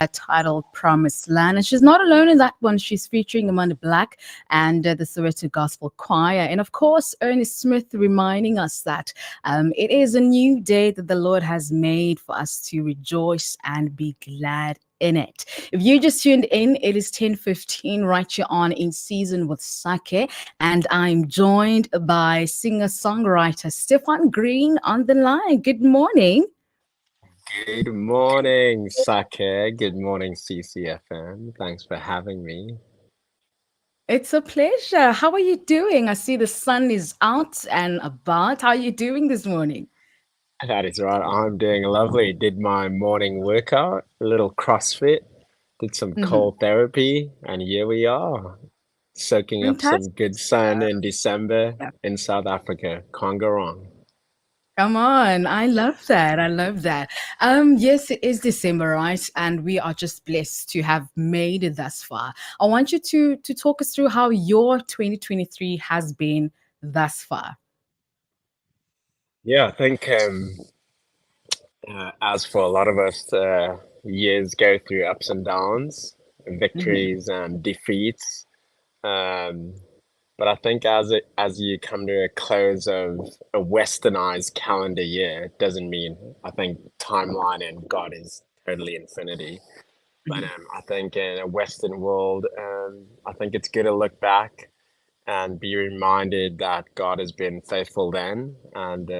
titled Promised Land. And she's not alone in that one. She's featuring Amanda Black and the Soweto Gospel Choir. And of course, Ernest Smith reminding us that it is a new day that the Lord has made for us to rejoice and be glad in it. If you just tuned in, it is 10:15 right here on In Season with Sakhe, and I'm joined by singer-songwriter Stefan Green on the line. Good morning. Good morning, Sakhe. Good morning, CCFM. Thanks for having me. It's a pleasure. How are you doing? I see the sun is out and about. How are you doing this morning? That is right. I'm doing lovely. Did my morning workout, a little CrossFit, did some Mhm. cold therapy, and here we are, soaking up some Fantastic. good sun in December in South Africa. Can't go wrong. Come on. I love that. I love that. Yes, it is December, right? And we are just blessed to have made it thus far. I want you to talk us through how your 2023 has been thus far. Yeah, I think as for a lot of us, years go through ups and downs, Hmm. victories and defeats. Um, But I think as you come to a close of a westernized calendar year, it doesn't mean I think timeline and God is totally infinity. But Hmm. I think in a Western world, I think it's good to look back and be reminded that God has been faithful then, and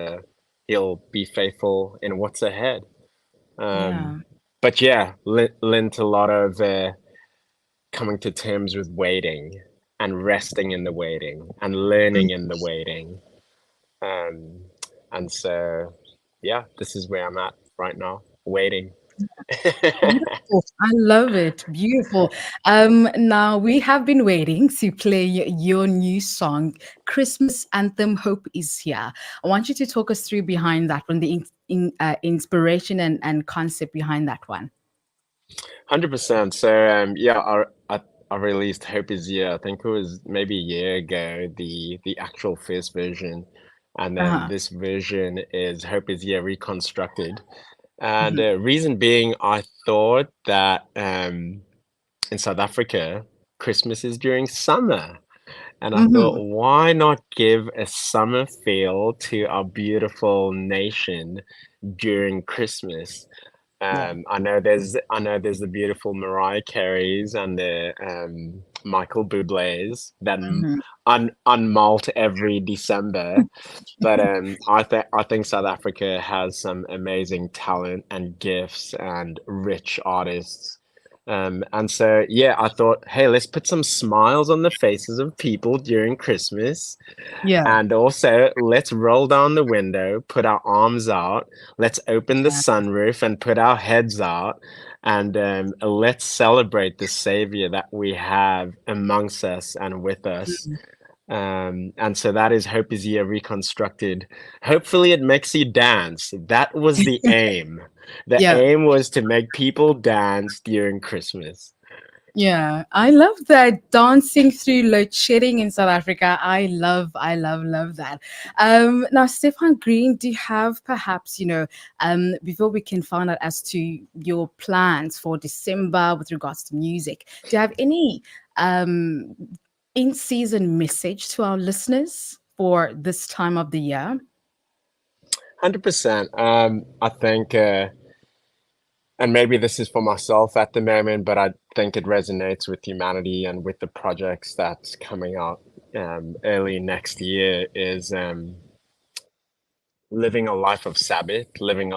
He'll be faithful in what's ahead. Yeah. Um, but yeah, lent a lot of coming to terms with waiting and resting in the waiting and learning in the waiting. Um, and so, yeah, this is where I'm at right now, waiting. Beautiful. I love it. Beautiful. Now we have been waiting to play your new song, Christmas Anthem, Hope is Here. I want you to talk us through behind that one, the inspiration and concept behind that one. 100%. So, yeah, I released Hope is Here. I think it was maybe a year ago, the actual first version. And then Uh-huh. this version is Hope is Here reconstructed. And Mhm. reason being, I thought that in South Africa, Christmas is during summer. And I thought, Mhm. why not give a summer feel to our beautiful nation during Christmas? Yeah. I know there's the beautiful Mariah Careys and the Michael Bublé's that Mhm. unmalt every December, but I think South Africa has some amazing talent and gifts and rich artists. And so, yeah, I thought, hey, let's put some smiles on the faces of people during Christmas. Yeah. And also, let's roll down the window, put our arms out, let's open the Yeah. sunroof and put our heads out, and let's celebrate the Savior that we have amongst us and with us. Mhm. And so that is Hope is Here reconstructed. Hopefully, it makes you dance. That was the aim. The Yeah. aim was to make people dance during Christmas. Yeah, I love that dancing through load shedding in South Africa. Love that. Now, Stefan Green, do you have perhaps, before we can find out as to your plans for December with regards to music, do you have any um, in-season message to our listeners for this time of the year? 100%. I think. And maybe this is for myself at the moment, but I think it resonates with humanity and with the projects that's coming out early next year is living a life of Sabbath, living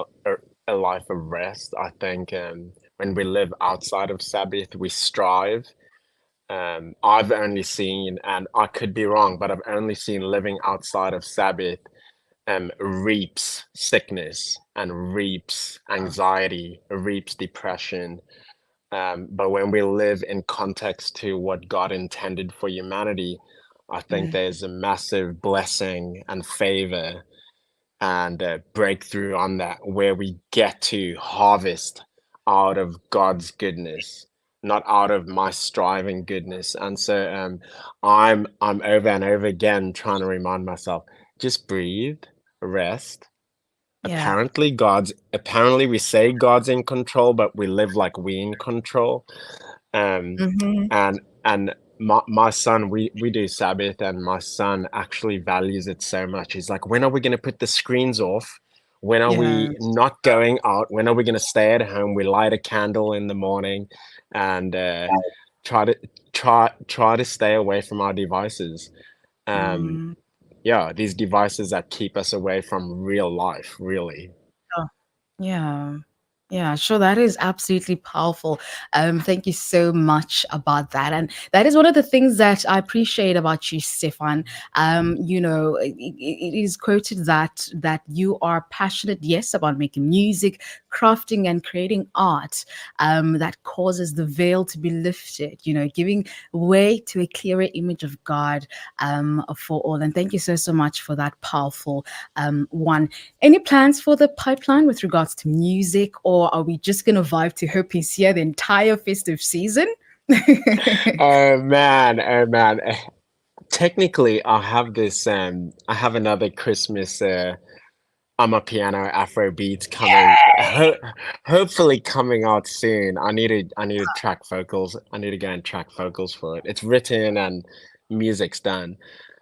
a life of rest. I think when we live outside of Sabbath, we strive. I've only seen, and I could be wrong, but I've only seen living outside of Sabbath reaps sickness and reaps anxiety, reaps depression. But when we live in context to what God intended for humanity, I think Mm. there's a massive blessing and favor and breakthrough on that, where we get to harvest out of God's goodness, not out of my striving goodness. And so I'm over and over again trying to remind myself, just breathe, rest, Yeah. apparently we say God's in control, but we live like we in control. Um, Hmm. and my son, we do Sabbath, and my son actually values it so much. He's like, when are we going to put the screens off? When are Yeah. we not going out? When are we going to stay at home? We light a candle in the morning, and try to try to stay away from our devices. Um, Mm. yeah, these devices that keep us away from real life, really. Oh, yeah. Yeah, sure. That is absolutely powerful. Thank you so much about that. And that is one of the things that I appreciate about you, Stefan. It is quoted that you are passionate, yes, about making music, crafting, and creating art that causes the veil to be lifted, giving way to a clearer image of God for all. And thank you so much for that powerful one. Any plans for the pipeline with regards to music, or are we just going to vibe to Hope is Here the entire festive season? Oh man. Technically, I have another Christmas I'm a piano Afro beats coming hopefully coming out soon. I need to track vocals. I need to go and track vocals for it. It's written and music's done.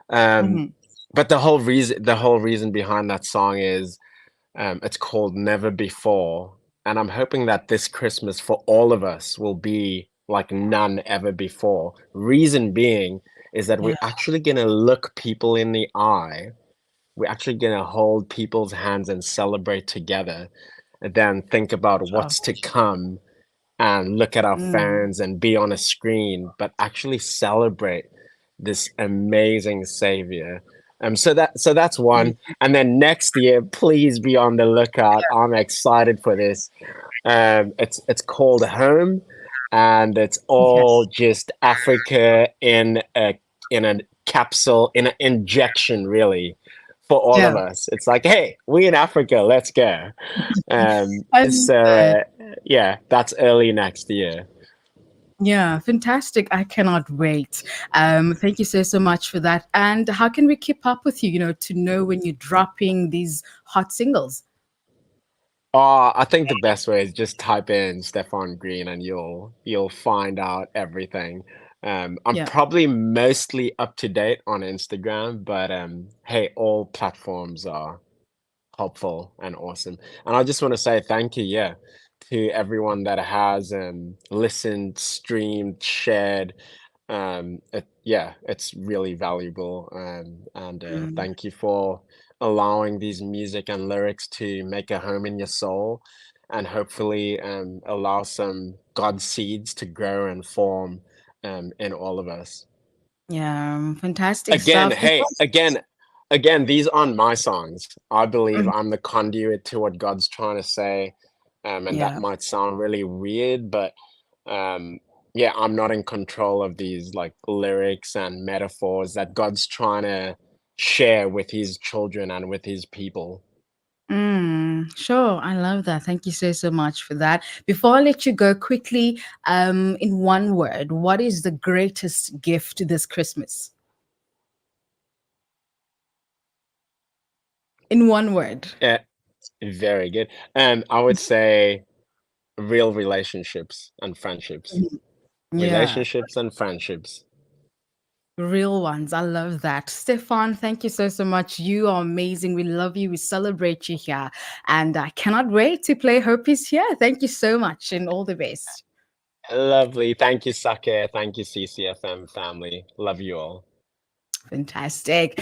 Um, Mhm. but the whole reason behind that song is it's called Never Before, and I'm hoping that this Christmas for all of us will be like none ever before. Reason being is that Yeah, we're actually gonna look people in the eye. We're actually gonna hold people's hands and celebrate together, and then think about sure. what's to come and look at our Mm. phones and be on a screen, but actually celebrate this amazing savior. So that's one. Mm. And then next year, please be on the lookout. I'm excited for this. It's called Home, and it's Okay. all just Africa in a capsule, in an injection, really, for all of Yeah. us. It's like, hey, we in Africa, let's go. I love So that. yeah, that's early next year. Yeah, fantastic. I cannot wait. Thank you so much for that. And how can we keep up with you, to know when you're dropping these hot singles? I think the best way is just type in Stefan Green and you'll find out everything. I'm Yeah. probably mostly up to date on Instagram, but hey, all platforms are helpful and awesome. And I just want to say thank you, yeah, to everyone that has listened, streamed, shared. Yeah, it's really valuable. And Mm. thank you for allowing these music and lyrics to make a home in your soul, and hopefully allow some God seeds to grow and form in all of us. Yeah, fantastic Again, stuff. hey, again, these aren't my songs. I believe Mhm. I'm the conduit to what God's trying to say. And that Yeah. might sound really weird, but um, yeah, I'm not in control of these like lyrics and metaphors that God's trying to share with his children and with his people. Sure. I love that. Thank you so much for that. Before I let you go quickly, in one word, what is the greatest gift this Christmas? In one word. Yeah, very good. I would say real relationships and friendships. Mhm. Yeah, Relationships and friendships. real ones. I love that. Stefan, thank you so much. You are amazing. We love you. We celebrate you here. And I cannot wait to play Hope is Here. Thank you so much and all the best. Lovely. Thank you, Sakhe. Thank you, CCFM family. Love you all. Fantastic.